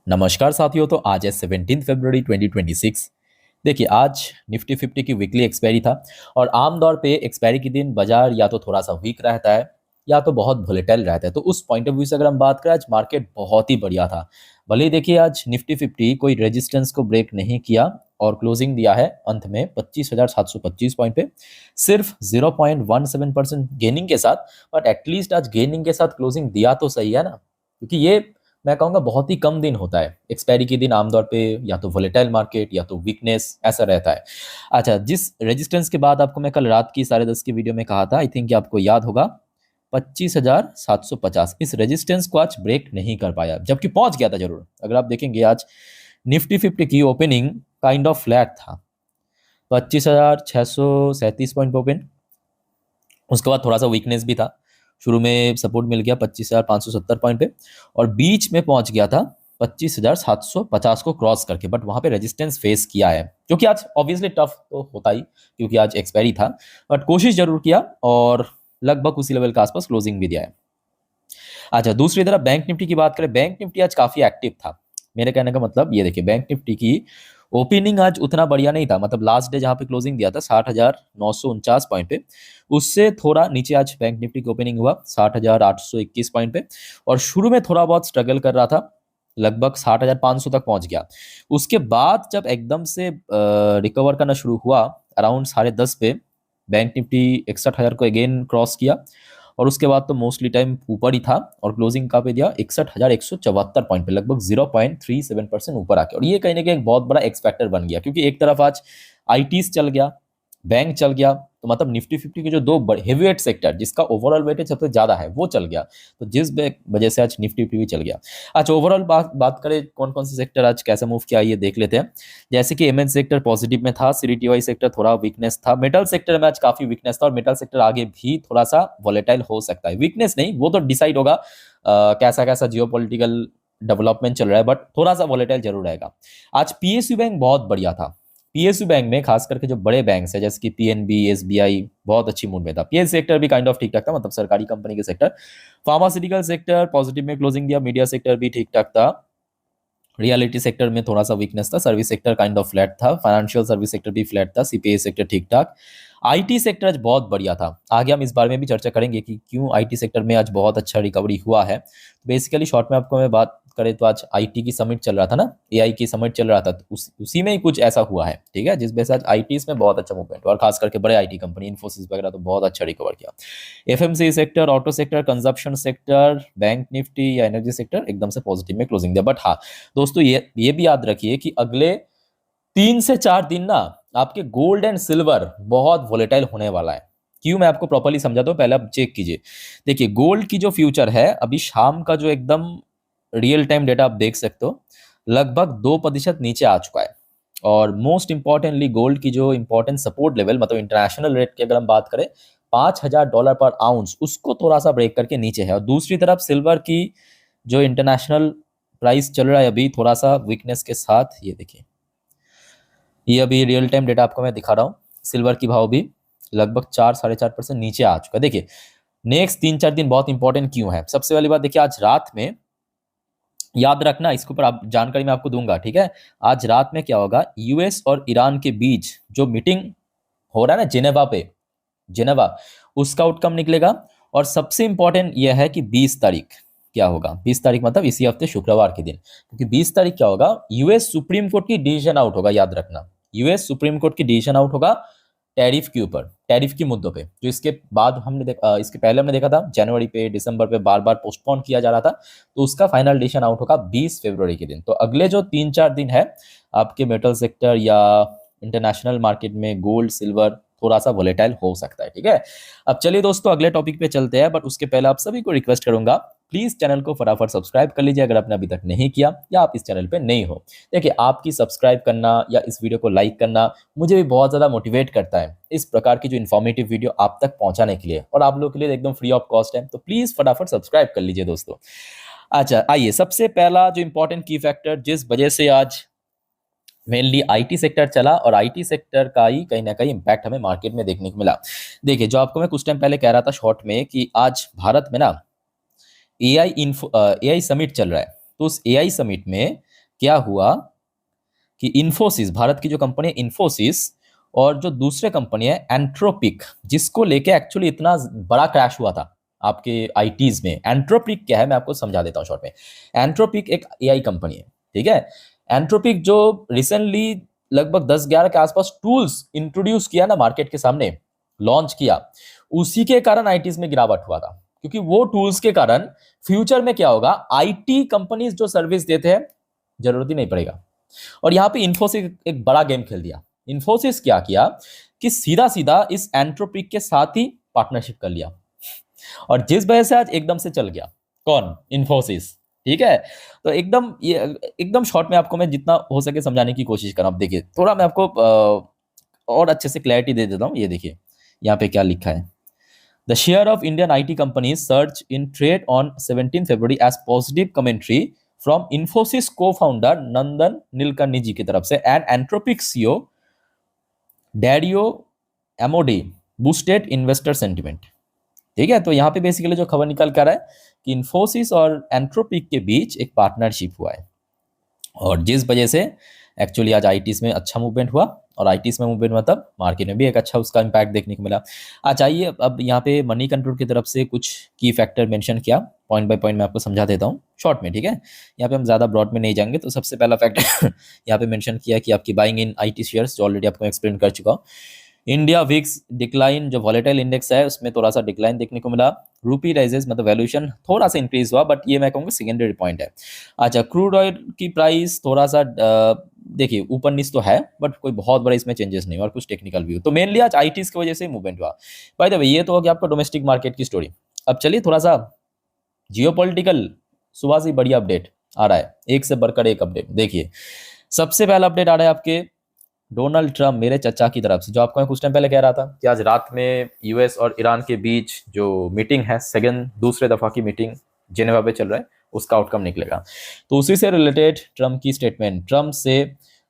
नमस्कार साथियों। तो आज है 17 फरवरी 2026। देखिए, आज निफ्टी 50 की वीकली एक्सपायरी था और आमतौर पे एक्सपायरी के दिन बाजार या तो थोड़ा सा वीक रहता है या तो बहुत वोलेटाइल रहता है। तो उस पॉइंट ऑफ व्यू से अगर हम बात करें, आज मार्केट बहुत ही बढ़िया था। भले ही देखिए आज निफ्टी 50 कोई रेजिस्टेंस को ब्रेक नहीं किया और क्लोजिंग दिया है अंत में 25,725 पॉइंट पे, सिर्फ 0.17% गेनिंग के साथ। बट एटलीस्ट आज गेनिंग के साथ क्लोजिंग दिया तो सही है ना, क्योंकि ये मैं कहूँगा बहुत ही कम दिन होता है। एक्सपायरी के दिन आमतौर पे या तो वोलेटाइल मार्केट या तो वीकनेस ऐसा रहता है। अच्छा, जिस रेजिस्टेंस के बाद आपको मैं कल रात की 10:30 की वीडियो में कहा था, आई थिंक कि आपको याद होगा, 25,750, इस रेजिस्टेंस को आज ब्रेक नहीं कर पाया, जबकि पहुंच गया था जरूर। अगर आप देखेंगे आज निफ्टी 50 की ओपनिंग काइंड ऑफ फ्लैट था, 25,637 पॉइंट पे ओपन। उसके बाद थोड़ा सा वीकनेस भी था, शुरू में सपोर्ट मिल गया 25,570 पॉइंट पे और बीच में पहुंच गया था 25,750 को क्रॉस करके। बट वहां पे रेजिस्टेंस फेस किया है, जो कि आज ऑब्वियसली टफ तो होता ही, क्योंकि आज एक्सपायरी था। बट कोशिश जरूर किया और लगभग उसी लेवल के आसपास क्लोजिंग भी दिया है। अच्छा, दूसरी तरफ बैंक निफ्टी की बात करें, बैंक निफ्टी आज काफी एक्टिव था। मेरे कहने का मतलब ये देखिए, बैंक निफ्टी की ओपनिंग आज उतना बढ़िया नहीं था। मतलब लास्ट डे जहां पे क्लोजिंग दिया था 60,949 पॉइंट पे, उससे थोड़ा नीचे आज बैंक निफ्टी की ओपनिंग हुआ 60,821 पॉइंट पे। और शुरू में थोड़ा बहुत स्ट्रगल कर रहा था, लगभग 60,500 तक पहुंच गया। उसके बाद जब एकदम से रिकवर करना शुरू हुआ अराउंड 10:30 पे, बैंक निफ्टी 61,000 को अगेन क्रॉस किया और उसके बाद तो मोस्टली टाइम ऊपर ही था और क्लोजिंग का पे दिया 61,174 पॉइंट पे, लगभग 0.37% ऊपर आके। और ये कहीं ना कहीं एक बहुत बड़ा एक्स फैक्टर बन गया, क्योंकि एक तरफ आज आईटीज चल गया, बैंक चल गया, तो मतलब निफ्टी 50 के जो दो बड़े हेवीवेट सेक्टर जिसका ओवरऑल वेटेज सबसे ज्यादा है वो चल गया, तो जिस वजह से आज निफ्टी 50 भी चल गया। अच्छा, ओवरऑल बात करें कौन कौन से सेक्टर आज कैसा मूव किया, ये देख लेते हैं। जैसे कि एमएन सेक्टर पॉजिटिव में था, सीडीटीवाई सेक्टर थोड़ा वीकनेस था, मेटल सेक्टर में आज काफी वीकनेस था और मेटल सेक्टर आगे भी थोड़ा सा वॉलेटाइल हो सकता है। वीकनेस नहीं, वो तो डिसाइड होगा कैसा कैसा जियोपॉलिटिकल डेवलपमेंट चल रहा है, बट थोड़ा सा वॉलेटाइल जरूर रहेगा। आज पीएसयू बैंक बहुत बढ़िया था। पीएसयू बैंक में खास करके जो बड़े बैंक है जैसे कि पीएनबी, एसबीआई, बहुत अच्छी मूड में था। पीएस सेक्टर भी काइंड ऑफ ठीक ठाक था, मतलब सरकारी कंपनी के सेक्टर। फार्मास्यूटिकल सेक्टर पॉजिटिव में क्लोजिंग दिया, मीडिया सेक्टर भी ठीक ठाक था, रियलिटी सेक्टर में थोड़ा सा वीकनेस था, service sector kind of flat था, फाइनेंशियल सर्विस सेक्टर भी फ्लैट था, सीपीआई सेक्टर ठीक ठाक। आईटी सेक्टर आज बहुत बढ़िया था। आगे हम इस बारे में भी चर्चा करेंगे कि क्यों आईटी सेक्टर में आज बहुत अच्छा रिकवरी हुआ है। बेसिकली शॉर्ट में आपको मैं बात करें तो आज आईटी की समिट चल रहा था ना, एआई की समिट चल रहा था, तो उसी में ही कुछ ऐसा हुआ है, ठीक है, जिस वजह से आज आईटी में बहुत अच्छा मूवमेंट और खास करके बड़े आईटी कंपनी इन्फोसिस वगैरह तो बहुत अच्छा रिकवर किया। FMC sector, auto sector, consumption sector, bank Nifty या एनर्जी सेक्टर एकदम से पॉजिटिव में क्लोजिंग दिया। बट हाँ दोस्तों, ये भी याद रखिए कि अगले 3 से 4 दिन ना आपके गोल्ड एंड सिल्वर बहुत वोलेटाइल होने वाला है। क्यों, मैं आपको प्रॉपर्ली समझाता हूँ, पहले आप चेक कीजिए। देखिए, गोल्ड की जो फ्यूचर है अभी शाम का जो एकदम रियल टाइम डेटा आप देख सकते हो, लगभग 2% नीचे आ चुका है। और मोस्ट इंपॉर्टेंटली गोल्ड की जो इंपॉर्टेंट सपोर्ट लेवल, मतलब इंटरनेशनल रेट की अगर हम बात करें, $5,000 पर आउंस, उसको थोड़ा सा ब्रेक करके नीचे है। और दूसरी तरफ सिल्वर की जो इंटरनेशनल प्राइस चल रहा है अभी थोड़ा सा वीकनेस के साथ, ये देखिए, ये अभी रियल टाइम डेटा आपको मैं दिखा रहा हूँ, सिल्वर की भाव भी लगभग 4-4.5% नीचे आ चुका है। देखिए, नेक्स्ट 3-4 दिन बहुत इंपॉर्टेंट क्यों है। सबसे पहली बात देखिए, आज रात में याद रखना, इसके ऊपर आप जानकारी मैं आपको दूंगा, ठीक है। आज रात में क्या होगा, यूएस और ईरान के बीच जो मीटिंग हो रहा है ना जेनेवा पे, जेनेवा, उसका आउटकम निकलेगा। और सबसे इंपॉर्टेंट यह है कि 20 तारीख क्या होगा। 20 तारीख मतलब इसी हफ्ते शुक्रवार के दिन, क्योंकि 20 तारीख क्या होगा, यूएस सुप्रीम कोर्ट की डिसीजन आउट होगा। याद रखना, यूएस सुप्रीम कोर्ट की डिसीजन आउट होगा टैरिफ के ऊपर, टैरिफ की मुद्दों पे, जो इसके बाद हमने इसके पहले हमने देखा था जनवरी पे, दिसंबर पे बार बार पोस्टपोन किया जा रहा था, तो उसका फाइनल डिसीजन आउट होगा 20 फरवरी के दिन। तो अगले जो 3-4 दिन है आपके मेटल सेक्टर या इंटरनेशनल मार्केट में गोल्ड सिल्वर थोड़ा सा वोलेटाइल हो सकता है, ठीक है। अब चलिए दोस्तों अगले टॉपिक पे चलते हैं, बट उसके पहले आप सभी को रिक्वेस्ट करूंगा, प्लीज चैनल को फटाफट सब्सक्राइब कर लीजिए अगर आपने अभी तक नहीं किया या आप इस चैनल पे नहीं हो। देखिए, आपकी सब्सक्राइब करना या इस वीडियो को लाइक करना मुझे भी बहुत ज्यादा मोटिवेट करता है इस प्रकार की जो इन्फॉर्मेटिव वीडियो आप तक पहुंचाने के लिए, और आप लोगों के लिए एकदम फ्री ऑफ कॉस्ट है, तो प्लीज फटाफट सब्सक्राइब कर लीजिए दोस्तों। अच्छा, आइए, सबसे पहला जो इंपॉर्टेंट की फैक्टर जिस वजह से आज मेनली आईटी सेक्टर चला, और आईटी सेक्टर का ही कहीं ना कहीं इंपैक्ट हमें मार्केट में देखने को मिला। देखिए, जो आपको मैं कुछ टाइम पहले कह रहा था शॉर्ट में कि आज भारत में ना एआई समिट चल रहा है, तो उस एआई समिट में क्या हुआ कि इन्फोसिस, भारत की जो कंपनी है इन्फोसिस, और जो दूसरे कंपनी है एंट्रोपिक, जिसको लेके एक्चुअली इतना बड़ा क्रैश हुआ था आपके आईटीज में। एंट्रोपिक क्या है मैं आपको समझा देता हूँ शॉर्ट में। एंट्रोपिक एक एआई कंपनी है, ठीक है। एंट्रोपिक जो रिसेंटली लगभग 10-11 के आसपास टूल्स इंट्रोड्यूस किया ना मार्केट के सामने, लॉन्च किया, उसी के कारण आईटीज में गिरावट हुआ था। क्योंकि वो टूल्स के कारण फ्यूचर में क्या होगा, आईटी कंपनीज जो सर्विस देते हैं जरूरत ही नहीं पड़ेगा। और यहां पे इन्फोसिस एक बड़ा गेम खेल दिया। इन्फोसिस क्या किया कि सीधा सीधा इस एंट्रोपिक के साथ ही पार्टनरशिप कर लिया, और जिस वजह से आज एकदम से चल गया कौन, इन्फोसिस, ठीक है। तो एकदम ये एकदम शॉर्ट में आपको मैं जितना हो सके समझाने की कोशिश कर रहा हूं। अब देखिए थोड़ा मैं आपको और अच्छे से क्लैरिटी दे देता हूं। ये देखिए यहाँ पे क्या लिखा है। The share of Indian IT companies surged in trade on 17 February as positive commentary from Infosys co-founder Nandan Nilekani जी की तरफ से and Anthropic CEO Dario Amodei boosted investor sentiment। ठीक है, तो यहाँ पे बेसिकली जो खबर निकल कर रहा है कि इन्फोसिस और एंथ्रोपिक के बीच एक पार्टनरशिप हुआ है, और जिस वजह से एक्चुअली आज आईटीज में अच्छा मूवमेंट हुआ, और आईटीज में मूवमेंट मतलब मार्केट में भी एक अच्छा उसका इम्पैक्ट देखने को मिला। अच्छा आइए अब यहाँ पे मनी कंट्रोल की तरफ से कुछ की फैक्टर मेंशन किया, पॉइंट बाय पॉइंट मैं आपको समझा देता हूँ शॉर्ट में, ठीक है। यहाँ पे हम ज़्यादा ब्रॉड में नहीं जाएंगे। तो सबसे पहला फैक्टर यहाँ पे मेंशन किया कि आपकी बाइंग इन आईटी शेयर्स, जो ऑलरेडी आपको एक्सप्लेन कर चुका हूँ। इंडिया विक्स डिक्लाइन, जो वॉलेटाइल इंडेक्स है उसमें थोड़ा सा डिक्लाइन देखने को मिला। रूपी राइजेस मतलब वैल्यूएशन थोड़ा सा इंक्रीज हुआ, बट ये मैं कहूँगा सेकेंडरी पॉइंट है। अच्छा, क्रूड ऑयल की प्राइस थोड़ा सा देखिए ऊपर नीचे तो है, बट कोई बहुत बड़ा इसमें चेंजेस नहीं, और कुछ टेक्निकल व्यू। तो मेनली आज आईटीज की वजह से मूवमेंट हुआ। बाय द वे ये तो हो गया आपका डोमेस्टिक मार्केट की स्टोरी। अब चलिए थोड़ा सा जियोपॉलिटिकल, सुबह से बढ़िया अपडेट आ रहा है, एक से बढ़कर एक अपडेट। देखिए सबसे पहला अपडेट आ रहा है आपके डोनाल्ड ट्रम्प, मेरे चचा की तरफ से, जो आपको मैं कुछ टाइम पहले कह रहा था कि आज रात में यूएस और ईरान के बीच जो मीटिंग है, दूसरे दफा की मीटिंग जेनेवा पे चल रहा है, उसका आउटकम निकलेगा। तो उसी से रिलेटेड ट्रम्प की स्टेटमेंट, ट्रम्प से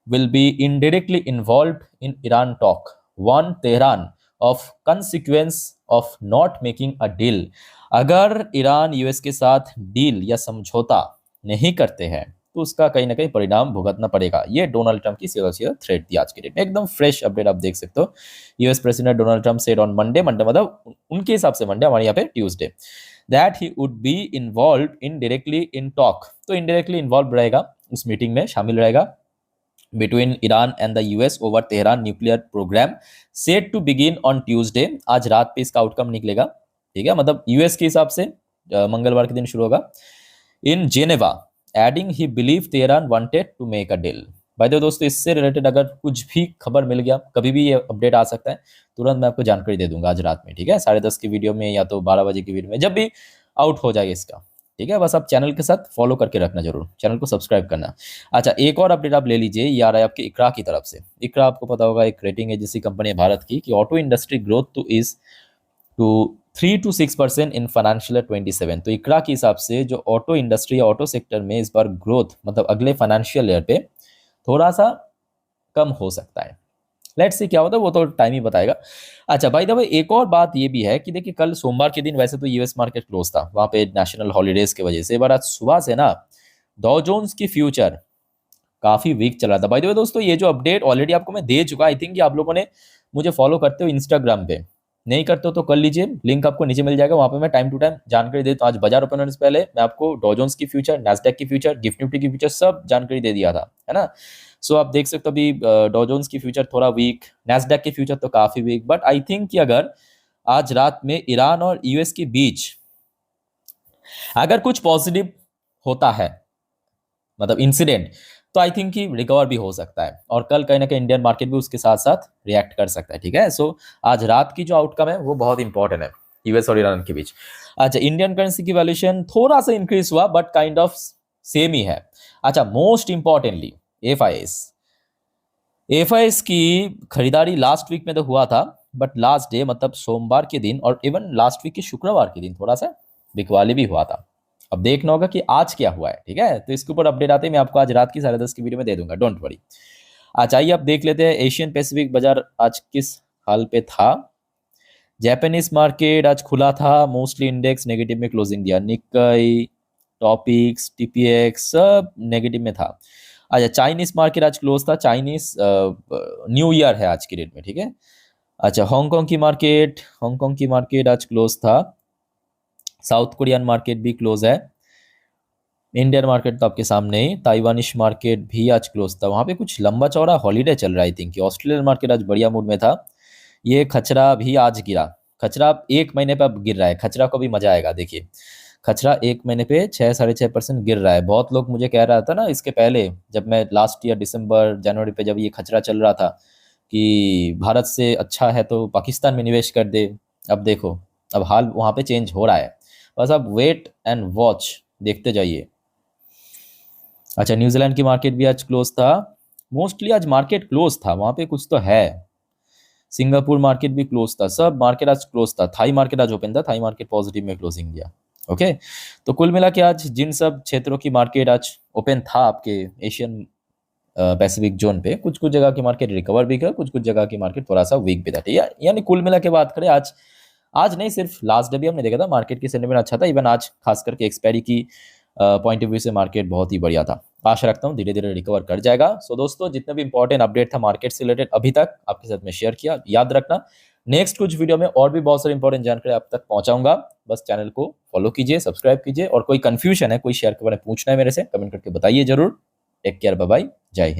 will be indirectly involve in Iran talk, one Tehran of consequence of not making a deal. अगर ईरान यूएस के साथ डील या समझौता नहीं करते हैं तो उसका कहीं ना कहीं परिणाम भुगतना पड़ेगा। ये डोनाल्ड ट्रम्प की सीधा सीधा थ्रेट थी आज के डेट में, एकदम फ्रेश अपडेट आप देख सकते हो। US president Donald Trump said on Monday मतलब उनके हिसाब से मंडे, हमारे यहाँ पे Tuesday, that he would be involve in directly in talk. तो इनडायरेक्टली इन्वॉल्व रहेगा, उस मीटिंग में शामिल रहेगा, between Iran and the US over Tehran nuclear programme, set to begin on Tuesday. आज रात पे इसका आउटकम निकलेगा, ठीक है, मतलब यूएस के हिसाब से मंगलवार के दिन शुरू होगा in Geneva, adding he believe Tehran wanted to make a deal. भाई दोस्तों इससे रिलेटेड अगर कुछ भी खबर मिल गया, कभी भी ये अपडेट आ सकता है, तुरंत मैं आपको जानकारी दे दूंगा आज रात में, ठीक है, 10:30 की वीडियो में या तो 12 बजे की वीडियो में, जब भी आउट हो जाएगा इसका, ठीक है। बस आप चैनल के साथ फॉलो करके रखना, जरूर चैनल को सब्सक्राइब करना। अच्छा एक और अपडेट आप ले लीजिए, ये आ रहा है आपके इकरा की तरफ से। इकरा आपको पता होगा एक रेटिंग एजेंसी कंपनी है भारत की, कि auto industry growth to is to 3 to 6% in financial year 27। तो इकरा के हिसाब से जो ऑटो इंडस्ट्री या ऑटो सेक्टर में इस बार ग्रोथ मतलब अगले फाइनेंशियल ईयर पे थोड़ा सा कम हो सकता है। लेट्स सी क्या होता है, वो तो टाइम ही बताएगा। अच्छा भाई द वे एक और बात ये भी है कि देखिए कल सोमवार के दिन वैसे तो यूएस मार्केट क्लोज था, वहां पे नेशनल हॉलीडेज की वजह से, पर आज सुबह से ना डॉ जोन्स की फ्यूचर काफी वीक चला था। भाई दोस्तों ये जो अपडेट ऑलरेडी आपको मैं दे चुका, आई थिंक आप लोगों ने मुझे फॉलो करते हो इंस्टाग्राम पे, नहीं करते हो तो कर लीजिए, लिंक आपको नीचे मिल जाएगा, वहां पे मैं टाइम टू टाइम जानकारी देता हूँ। आज बाजार ओपन होने से पहले मैं आपको डॉ जोन्स की फ्यूचर, नैस्डैक की फ्यूचर, गिफ्ट निफ्टी की फ्यूचर सब जानकारी दे दिया था, है ना। सो आप देख सकते हो अभी डॉ जोन्स की फ्यूचर थोड़ा वीक, नैस्डैक की फ्यूचर तो काफी वीक, बट आई थिंक कि अगर आज रात में ईरान और यूएस के बीच अगर कुछ पॉजिटिव होता है, मतलब इंसिडेंट, तो आई थिंक कि रिकवर भी हो सकता है, और कल कहीं ना कहीं इंडियन मार्केट भी उसके साथ साथ रिएक्ट कर सकता है, ठीक है। सो आज रात की जो आउटकम है वो बहुत इंपॉर्टेंट है यूएस और ईरान के बीच। अच्छा इंडियन करेंसी की वैल्यूएशन थोड़ा सा इंक्रीज हुआ, बट काइंड ऑफ सेम ही है। अच्छा मोस्ट इंपॉर्टेंटली एफआईएस की खरीदारी लास्ट वीक में तो हुआ था, बट लास्ट डे मतलब सोमवार के दिन और इवन लास्ट वीक के शुक्रवार के दिन थोड़ा सा बिकवाली भी हुआ था। अब देखना होगा कि आज क्या हुआ है, ठीक है। तो इसके ऊपर अपडेट आते हैं, मैं आपको आज रात की 10:30 की वीडियो में दे दूंगा, डोंट वरी। आज आइए आप देख लेते हैं एशियन पैसिफिक बाजार आज किस हाल पे था। जापानीज मार्केट आज खुला था, मोस्टली इंडेक्स नेगेटिव में क्लोजिंग दिया, निक्काई, टॉपिक्स, टीपीएक्स सब नेगेटिव में था। अच्छा, चाइनीज मार्केट आज क्लोज था, चाइनीज न्यू ईयर है आज की डेट में, ठीक है। अच्छा, हांगकांग की मार्केट आज क्लोज था। साउथ कोरियन मार्केट भी क्लोज है। इंडियन मार्केट तो आपके सामने ही, ताइवानिश मार्केट भी आज क्लोज था। वहाँ पे कुछ लंबा चौड़ा हॉलीडे चल रहा है आई थिंक। ऑस्ट्रेलियन मार्केट आज बढ़िया मूड में था। ये खचरा भी आज गिरा। खचरा अब 1 महीने पे अब गिर रहा है। खचरा को भी मजा आएगा, देखिए खचरा 1 महीने पे 6-6.5% गिर रहा है। बहुत लोग मुझे कह रहा था ना इसके पहले, जब मैं लास्ट ईयर दिसंबर जनवरी पे जब ये खचरा चल रहा था कि भारत से अच्छा है तो पाकिस्तान में निवेश कर दे। अब देखो, अब हाल वहाँ पे चेंज हो रहा है। बस अब वेट एंड वॉच, देखते जाइए। अच्छा, न्यूजीलैंड की मार्केट भी आज क्लोज था। मोस्टली आज मार्केट क्लोज था, वहाँ पे कुछ तो है। सिंगापुर मार्केट भी क्लोज था, सब मार्केट आज क्लोज था। थाई मार्केट आज ओपन था, थाई मार्केट पॉजिटिव में क्लोजिंग दिया। ओके, तो कुल मिला के आज जिन सब क्षेत्रों की मार्केट आज ओपन था आपके एशियन पैसिफिक जोन पे, कुछ कुछ जगह की मार्केट रिकवर भी कर, कुछ कुछ जगह की मार्केट थोड़ा सा वीक भी था, ठीक है। यानी कुल मिला के बात करें, आज आज नहीं, सिर्फ लास्ट डे भी हमने देखा था मार्केट की सेंटीमेंट अच्छा था। इवन आज खास करके एक्सपायरी की पॉइंट ऑफ व्यू से मार्केट बहुत ही बढ़िया था। आशा रखता हूँ धीरे धीरे रिकवर कर जाएगा। सो दोस्तों, जितने भी इंपॉर्टेंट अपडेट था मार्केट से रिलेटेड अभी तक आपके साथ में शेयर किया। याद रखना नेक्स्ट कुछ वीडियो में और भी बहुत सारी इंपॉर्टेंट जानकारी आप तक पहुंचाऊंगा। बस चैनल को फॉलो कीजिए, सब्सक्राइब कीजिए, और कोई कंफ्यूजन है, कोई शेयर के बारे में पूछना है मेरे से, कमेंट करके बताइए जरूर। टेक केयर, बाय बाय, जय हिंद।